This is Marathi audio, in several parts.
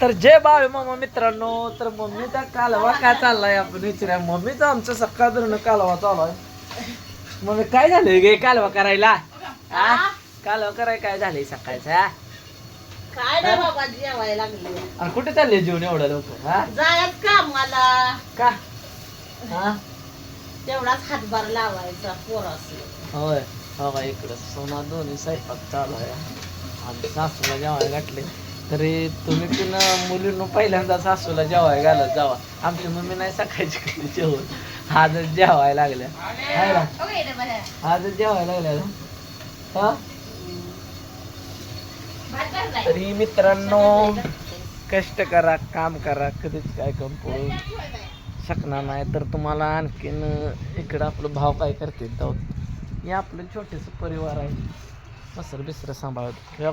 तर जय बाळ मामा मित्रांनो. तर मम्मीचा कालवा काय चाललाय आपण विचारूया. मम्मीचा आमचा सकाळ धरून कालवा चालू आहे. मम्मी काय झालंय गे कालवा करायला? हा कालवा कराय काय झालंय सकाळचा? काय नाही बाबा जेवायला लागले. आणि कुठे चालले जेवण एवढ्या लवकर? हा जायच का मला का? हा तेवढाच हातभार लावायचा पोरास. होय हो का. इकडं सोना दोन्ही स्वयंपाक चालू आहे आणि सासूला जेवायला घातले. तरी तुम्ही पण मुलींनो पहिल्यांदा सासूला जेवायला घालत जावा. आमची मम्मी नाही सकाळची कधी जेवण आजच जेवायला लागल्या. हाय ना? आजच जेवायला लागल्या ना. हा तरी मित्रांनो कष्ट करा काम करा कधीच काय कम पडू शकणार नाही. तर तुम्हाला आणखीन इकडं आपलं भाव काय करते जाऊ. हे आपलं छोटेसं परिवार आहे. मसर बिसर सांभाळत किंवा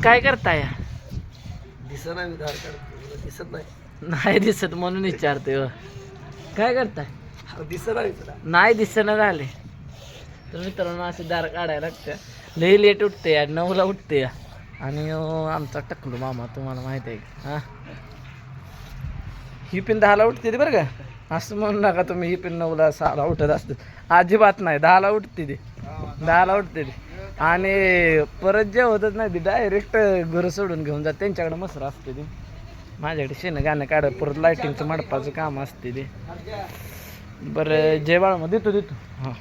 काय करताय? दिसत नाही दिसत नाही दिसत म्हणून विचारते. काय करताय? दिसत नाही दिसणं झाले. तर मित्रांनो असे दार काढायला लागतं. लई लेट उठते या 9ला उठते या. आणि आमचा टकलू मामा तुम्हाला माहिती आहे का? हां ही पिन 10ला उठते ती बरं का. असं म्हणू नका तुम्ही ही पिन 9ला 6ला उठत असते. अजिबात नाही 10ला उठते ती 10ला उठते ती. आणि परत जे होतच नाही ती डायरेक्ट घर सोडून घेऊन जात. त्यांच्याकडे मसर असते ती. माझ्याकडे शेणं गाणं काढत परत लायटिंगचं मडपाचं काम असते ते. बरं जय बाळा देतो हां.